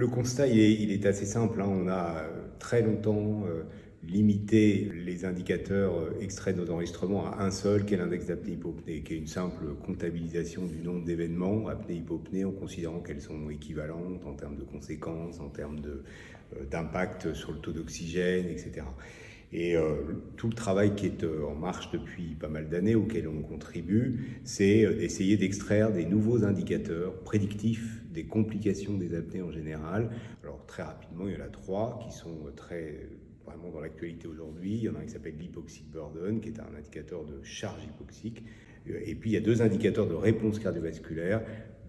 Le constat, il est assez simple, hein. On a très longtemps limité les indicateurs extraits de nos enregistrements à un seul, qui est l'index d'apnée-hypopnée, qui est une simple comptabilisation du nombre d'événements apnée-hypopnée en considérant qu'elles sont équivalentes en termes de conséquences, en termes d'impact sur le taux d'oxygène, etc. Et tout le travail qui est en marche depuis pas mal d'années, auquel on contribue, c'est d'essayer d'extraire des nouveaux indicateurs prédictifs des complications des apnées en général. Alors très rapidement, il y en a trois qui sont vraiment dans l'actualité aujourd'hui. Il y en a un qui s'appelle l'hypoxic burden, qui est un indicateur de charge hypoxique. Et puis il y a deux indicateurs de réponse cardiovasculaire,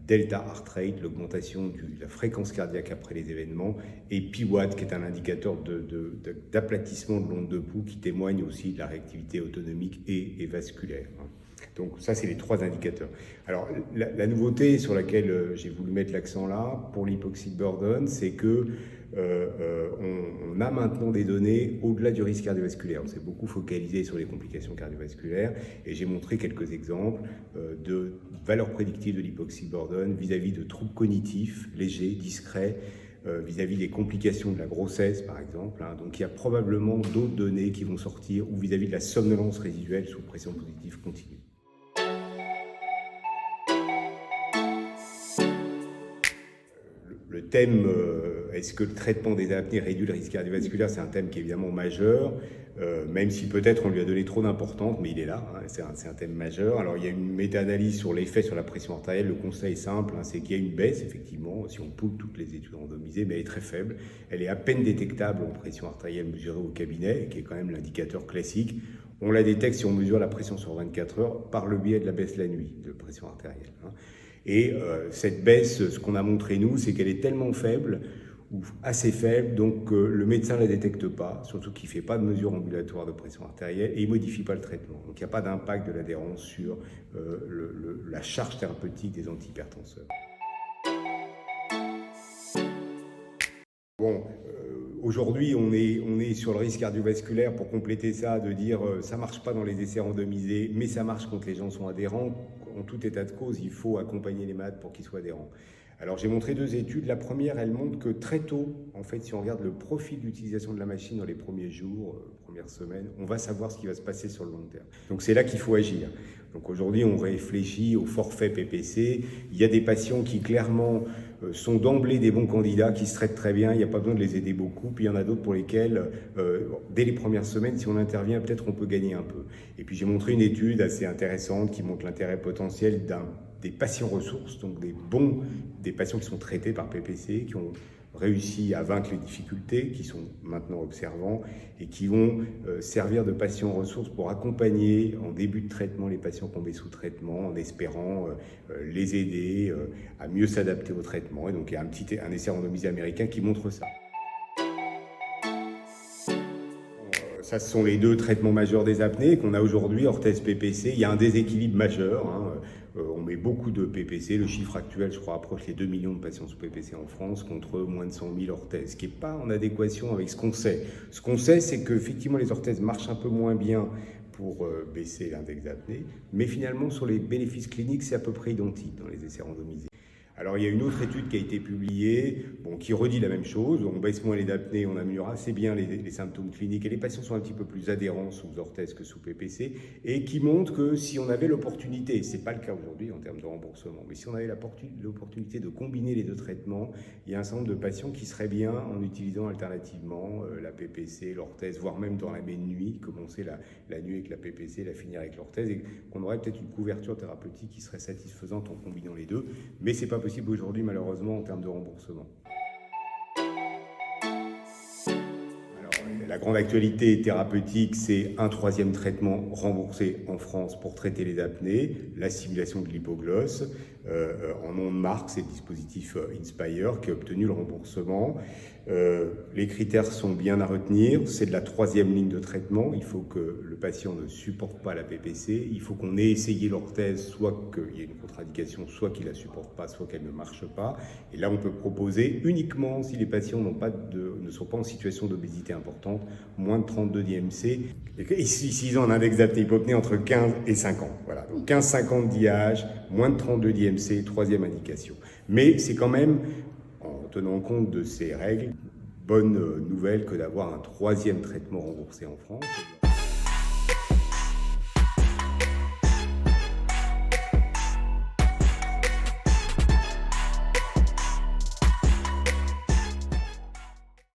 delta heart rate, l'augmentation de la fréquence cardiaque après les événements, et PWAD, qui est un indicateur d'aplatissement de l'onde de pouls, qui témoigne aussi de la réactivité autonomique et vasculaire. Donc ça, c'est les trois indicateurs. Alors la nouveauté sur laquelle j'ai voulu mettre l'accent là, pour l'hypoxic burden, c'est que on a maintenant des données au-delà du risque cardiovasculaire. On s'est beaucoup focalisé sur les complications cardiovasculaires et j'ai montré quelques exemples de valeurs prédictives de l'hypoxic burden vis-à-vis de troubles cognitifs légers, discrets, vis-à-vis des complications de la grossesse, par exemple. Donc il y a probablement d'autres données qui vont sortir, ou vis-à-vis de la somnolence résiduelle sous pression positive continue. Le thème, est-ce que le traitement des apnées réduit le risque cardiovasculaire, c'est un thème qui est évidemment majeur, même si peut-être on lui a donné trop d'importance, mais il est là, c'est un thème majeur. Alors il y a une méta-analyse sur l'effet sur la pression artérielle. Le constat est simple, c'est qu'il y a une baisse, effectivement, si on poule toutes les études randomisées, mais elle est très faible. Elle est à peine détectable en pression artérielle mesurée au cabinet, qui est quand même l'indicateur classique. On la détecte si on mesure la pression sur 24 heures par le biais de la baisse la nuit de pression artérielle. Et cette baisse, ce qu'on a montré nous, c'est qu'elle est tellement faible, ou assez faible, donc le médecin ne la détecte pas, surtout qu'il ne fait pas de mesure ambulatoire de pression artérielle, et il ne modifie pas le traitement. Donc il n'y a pas d'impact de l'adhérence sur la charge thérapeutique des antihypertenseurs. Bon, aujourd'hui, on est sur le risque cardiovasculaire, pour compléter ça, de dire ça ne marche pas dans les essais randomisés, mais ça marche quand les gens sont adhérents. En tout état de cause, il faut accompagner les malades pour qu'ils soient adhérents. Alors j'ai montré deux études. La première, elle montre que très tôt, en fait, si on regarde le profil d'utilisation de la machine dans les premiers jours, premières semaines, on va savoir ce qui va se passer sur le long terme. Donc c'est là qu'il faut agir. Donc aujourd'hui, on réfléchit au forfait PPC. Il y a des patients qui clairement sont d'emblée des bons candidats, qui se traitent très bien, il n'y a pas besoin de les aider beaucoup. Puis il y en a d'autres pour lesquels, dès les premières semaines, si on intervient, peut-être on peut gagner un peu. Et puis j'ai montré une étude assez intéressante qui montre l'intérêt potentiel des patients ressources, donc des patients qui sont traités par PPC, qui ont réussi à vaincre les difficultés, qui sont maintenant observants et qui vont servir de patients ressources pour accompagner en début de traitement les patients tombés sous traitement, en espérant les aider à mieux s'adapter au traitement. Et donc il y a un essai randomisé américain qui montre ça. Ça, ce sont les deux traitements majeurs des apnées qu'on a aujourd'hui, orthèse PPC. Il y a un déséquilibre majeur. On met beaucoup de PPC. Le chiffre actuel, je crois, approche les 2 millions de patients sous PPC en France contre moins de 100 000 orthèses, ce qui n'est pas en adéquation avec ce qu'on sait. Ce qu'on sait, c'est qu'effectivement, les orthèses marchent un peu moins bien pour baisser l'index d'apnée, mais finalement, sur les bénéfices cliniques, c'est à peu près identique dans les essais randomisés. Alors il y a une autre étude qui a été publiée, qui redit la même chose. On baisse moins les apnées, on améliore assez bien les symptômes cliniques et les patients sont un petit peu plus adhérents sous orthèse que sous PPC, et qui montre que si on avait l'opportunité, c'est pas le cas aujourd'hui en termes de remboursement, mais si on avait l'opportunité de combiner les deux traitements, il y a un certain nombre de patients qui seraient bien en utilisant alternativement la PPC, l'orthèse, voire même dans la même nuit, commencer la nuit avec la PPC, la finir avec l'orthèse, et qu'on aurait peut-être une couverture thérapeutique qui serait satisfaisante en combinant les deux, mais c'est pas possible aujourd'hui, malheureusement, en termes de remboursement. Alors, la grande actualité thérapeutique, c'est un troisième traitement remboursé en France pour traiter les apnées, la stimulation de l'hypoglosse. En nom de marque, c'est le dispositif Inspire qui a obtenu le remboursement. Les critères sont bien à retenir. C'est de la troisième ligne de traitement. Il faut que le patient ne supporte pas la PPC. Il faut qu'on ait essayé l'orthèse, soit qu'il y ait une contre-indication, soit qu'il ne la supporte pas, soit qu'elle ne marche pas. Et là, on peut proposer uniquement si les patients ne sont pas en situation d'obésité importante, moins de 32 d'IMC, et s'ils ont un index d'apnée-hypopnée entre 15 et 50. Voilà. Donc 15-50 d'IH, moins de 32 d'IMC, troisième indication. Mais c'est quand même, en tenant compte de ces règles, bonne nouvelle que d'avoir un troisième traitement remboursé en France.